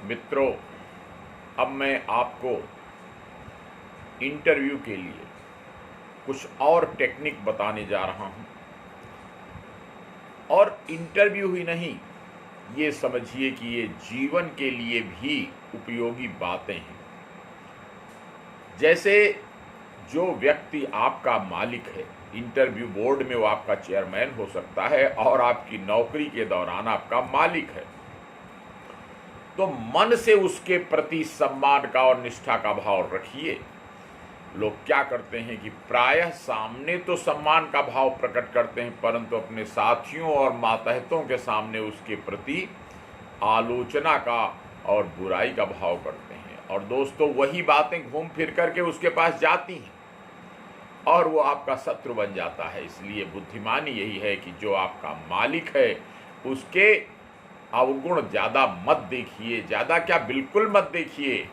मित्रों, अब मैं आपको इंटरव्यू के लिए कुछ और टेक्निक बताने जा रहा हूं। और इंटरव्यू ही नहीं, ये समझिए कि ये जीवन के लिए भी उपयोगी बातें हैं। जैसे जो व्यक्ति आपका मालिक है, इंटरव्यू बोर्ड में वो आपका चेयरमैन हो सकता है और आपकी नौकरी के दौरान आपका मालिक है, तो मन से उसके प्रति सम्मान का और निष्ठा का भाव रखिए। लोग क्या करते हैं कि प्रायः सामने तो सम्मान का भाव प्रकट करते हैं, परंतु अपने साथियों और मातहतों के सामने उसके प्रति आलोचना का और बुराई का भाव करते हैं। और दोस्तों, वही बातें घूम फिर करके उसके पास जाती हैं और वो आपका शत्रु बन जाता है। इसलिए बुद्धिमानी यही है कि जो आपका मालिक है उसके अवगुण ज़्यादा मत देखिए, ज़्यादा क्या बिल्कुल मत देखिए।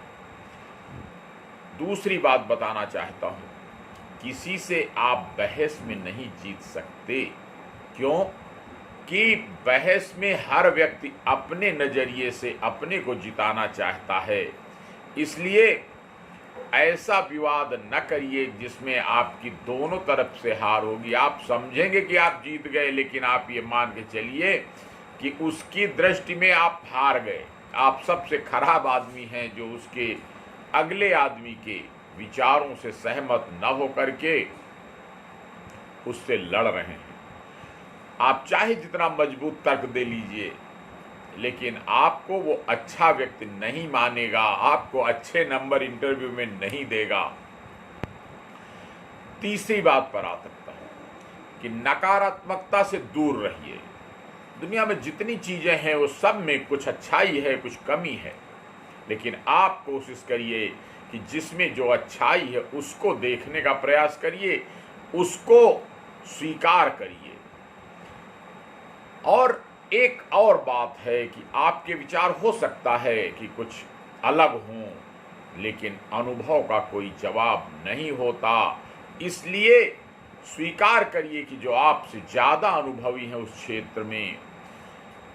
दूसरी बात बताना चाहता हूँ, किसी से आप बहस में नहीं जीत सकते। क्यों? कि बहस में हर व्यक्ति अपने नज़रिए से अपने को जिताना चाहता है। इसलिए ऐसा विवाद न करिए जिसमें आपकी दोनों तरफ से हार होगी। आप समझेंगे कि आप जीत गए, लेकिन आप ये मान के चलिए कि उसकी दृष्टि में आप हार गए। आप सबसे खराब आदमी हैं जो उसके अगले आदमी के विचारों से सहमत न होकर के उससे लड़ रहे हैं। आप चाहे जितना मजबूत तर्क दे लीजिए, लेकिन आपको वो अच्छा व्यक्ति नहीं मानेगा, आपको अच्छे नंबर इंटरव्यू में नहीं देगा। तीसरी बात पर आ सकता हूं कि नकारात्मकता से दूर रहिए। दुनिया में जितनी चीजें हैं वो सब में कुछ अच्छाई है, कुछ कमी है, लेकिन आप कोशिश करिए कि जिसमें जो अच्छाई है उसको देखने का प्रयास करिए, उसको स्वीकार करिए। और एक और बात है कि आपके विचार हो सकता है कि कुछ अलग हों, लेकिन अनुभव का कोई जवाब नहीं होता। इसलिए स्वीकार करिए कि जो आपसे ज़्यादा अनुभवी हैं उस क्षेत्र में,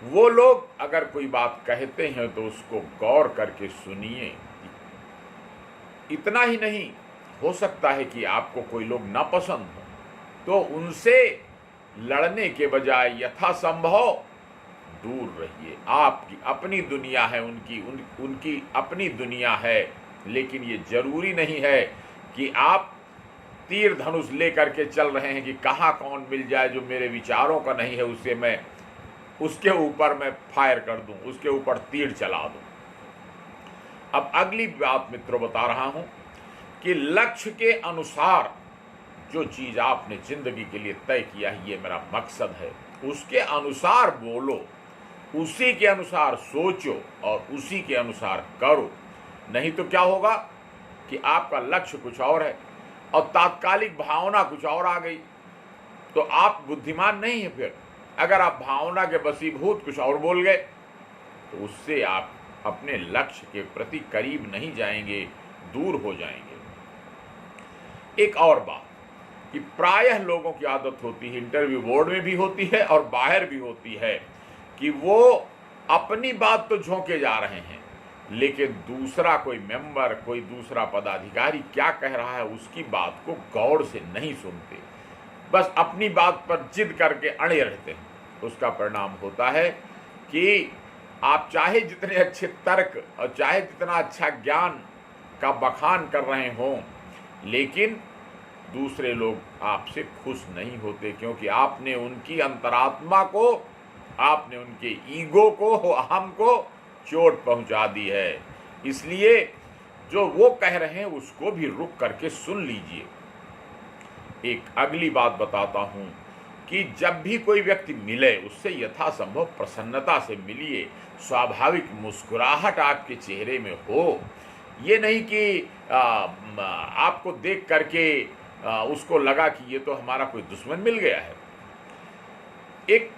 वो लोग अगर कोई बात कहते हैं तो उसको गौर करके सुनिए। इतना ही नहीं, हो सकता है कि आपको कोई लोग नापसंद हो, तो उनसे लड़ने के बजाय यथासंभव दूर रहिए। आपकी अपनी दुनिया है, उनकी अपनी दुनिया है, लेकिन ये जरूरी नहीं है कि आप तीर धनुष लेकर के चल रहे हैं कि कहाँ कौन मिल जाए जो मेरे विचारों का नहीं है, उससे मैं उसके ऊपर मैं फायर कर दूं, उसके ऊपर तीर चला दूं। अब अगली बात मित्रों बता रहा हूं कि लक्ष्य के अनुसार जो चीज आपने जिंदगी के लिए तय किया है, ये मेरा मकसद है, उसके अनुसार बोलो, उसी के अनुसार सोचो और उसी के अनुसार करो। नहीं तो क्या होगा कि आपका लक्ष्य कुछ और है और तात्कालिक भावना कुछ और आ गई, तो आप बुद्धिमान नहीं है। फिर अगर आप भावना के वशीभूत कुछ और बोल गए तो उससे आप अपने लक्ष्य के प्रति करीब नहीं जाएंगे, दूर हो जाएंगे। एक और बात कि प्रायः लोगों की आदत होती है, इंटरव्यू बोर्ड में भी होती है और बाहर भी होती है, कि वो अपनी बात तो झोंके जा रहे हैं, लेकिन दूसरा कोई मेंबर, कोई दूसरा पदाधिकारी क्या कह रहा है उसकी बात को गौर से नहीं सुनते, बस अपनी बात पर जिद करके अड़े रहते हैं। उसका परिणाम होता है कि आप चाहे जितने अच्छे तर्क और चाहे जितना अच्छा ज्ञान का बखान कर रहे हों, लेकिन दूसरे लोग आपसे खुश नहीं होते, क्योंकि आपने उनकी अंतरात्मा को, आपने उनके ईगो को, अहम को चोट पहुंचा दी है। इसलिए जो वो कह रहे हैं उसको भी रुक करके सुन लीजिए। एक अगली बात बताता हूं कि जब भी कोई व्यक्ति मिले उससे यथासंभव प्रसन्नता से मिलिए, स्वाभाविक मुस्कुराहट आपके चेहरे में हो। ये नहीं कि आपको देख करके उसको लगा कि ये तो हमारा कोई दुश्मन मिल गया है। एक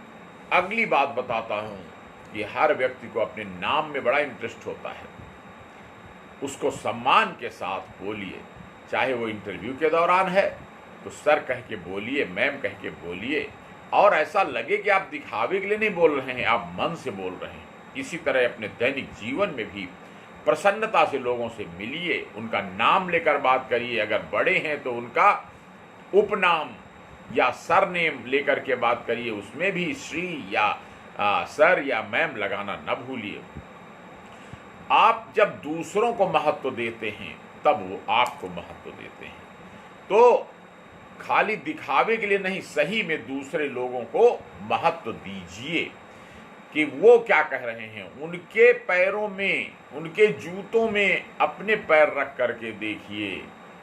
अगली बात बताता हूं कि हर व्यक्ति को अपने नाम में बड़ा इंटरेस्ट होता है, उसको सम्मान के साथ बोलिए। चाहे वो इंटरव्यू के दौरान है तो सर कह के बोलिए, मैम कह के बोलिए, और ऐसा लगे कि आप दिखावे के लिए नहीं बोल रहे हैं, आप मन से बोल रहे हैं। इसी तरह अपने दैनिक जीवन में भी प्रसन्नता से लोगों से मिलिए, उनका नाम लेकर बात करिए। अगर बड़े हैं तो उनका उपनाम या सरनेम लेकर के बात करिए, उसमें भी श्री या सर या मैम लगाना न भूलिए। आप जब दूसरों को महत्व देते हैं तब वो आपको महत्व देते हैं। तो खाली दिखावे के लिए नहीं, सही में दूसरे लोगों को महत्व दीजिए कि वो क्या कह रहे हैं। उनके पैरों में, उनके जूतों में अपने पैर रख करके देखिए,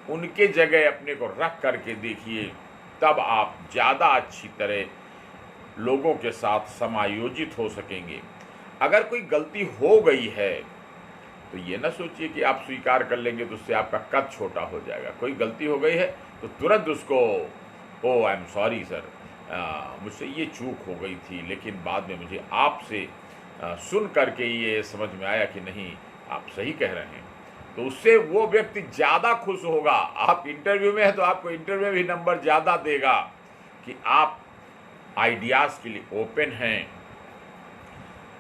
उनके जगह अपने को रख करके देखिए, तब आप ज़्यादा अच्छी तरह लोगों के साथ समायोजित हो सकेंगे। अगर कोई गलती हो गई है तो ये ना सोचिए कि आप स्वीकार कर लेंगे तो उससे आपका कद छोटा हो जाएगा। कोई गलती हो गई है तो तुरंत उसको, ओ आई एम सॉरी सर, मुझसे ये चूक हो गई थी, लेकिन बाद में मुझे आपसे सुन करके ये समझ में आया कि नहीं, आप सही कह रहे हैं। तो उससे वो व्यक्ति ज़्यादा खुश होगा। आप इंटरव्यू में हैं तो आपको इंटरव्यू में भी नंबर ज़्यादा देगा कि आप आइडियाज़ के लिए ओपन हैं।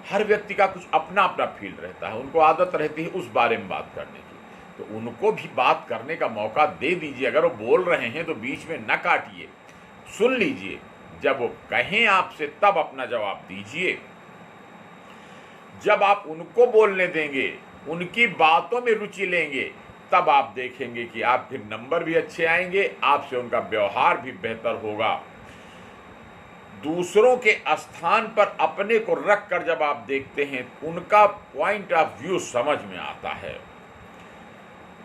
हर व्यक्ति का कुछ अपना अपना फील्ड रहता है, उनको आदत रहती है उस बारे में बात करने की, तो उनको भी बात करने का मौका दे दीजिए। अगर वो बोल रहे हैं तो बीच में न काटिए, सुन लीजिए। जब वो कहें आपसे तब अपना जवाब दीजिए। जब आप उनको बोलने देंगे, उनकी बातों में रुचि लेंगे, तब आप देखेंगे कि आपके नंबर भी अच्छे आएंगे, आपसे उनका व्यवहार भी बेहतर होगा। दूसरों के स्थान पर अपने को रख कर जब आप देखते हैं, उनका पॉइंट ऑफ व्यू समझ में आता है।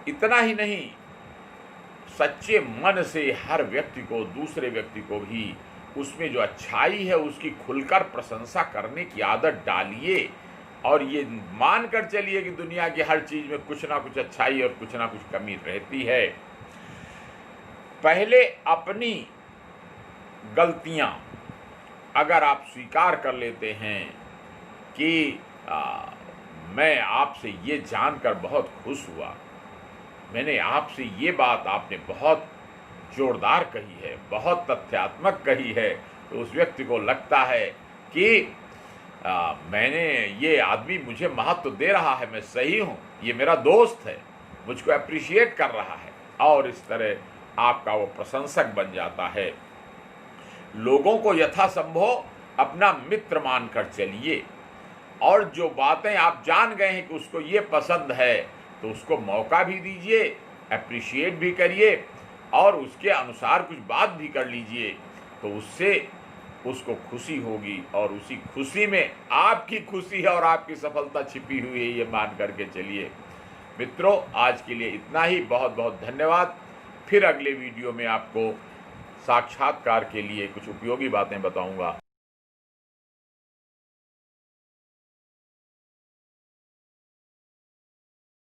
इतना ही नहीं, सच्चे मन से हर व्यक्ति को, दूसरे व्यक्ति को भी उसमें जो अच्छाई है उसकी खुलकर प्रशंसा करने की आदत डालिए, और ये मानकर चलिए कि दुनिया की हर चीज़ में कुछ ना कुछ अच्छाई और कुछ ना कुछ कमी रहती है। पहले अपनी गलतियां अगर आप स्वीकार कर लेते हैं कि मैं आपसे ये जानकर बहुत खुश हुआ, मैंने आपसे ये बात, आपने बहुत जोरदार कही है, बहुत तथ्यात्मक कही है, तो उस व्यक्ति को लगता है कि मैंने, ये आदमी मुझे महत्व दे रहा है, मैं सही हूँ, ये मेरा दोस्त है, मुझको अप्रिशिएट कर रहा है, और इस तरह आपका वो प्रशंसक बन जाता है। लोगों को यथासंभव अपना मित्र मानकर चलिए, और जो बातें आप जान गए हैं कि उसको ये पसंद है तो उसको मौका भी दीजिए, अप्रिशिएट भी करिए, और उसके अनुसार कुछ बात भी कर लीजिए, तो उससे उसको खुशी होगी, और उसी खुशी में आपकी खुशी है और आपकी सफलता छिपी हुई है, ये मान करके चलिए। मित्रों, आज के लिए इतना ही। बहुत बहुत धन्यवाद। फिर अगले वीडियो में आपको साक्षात्कार के लिए कुछ उपयोगी बातें बताऊंगा।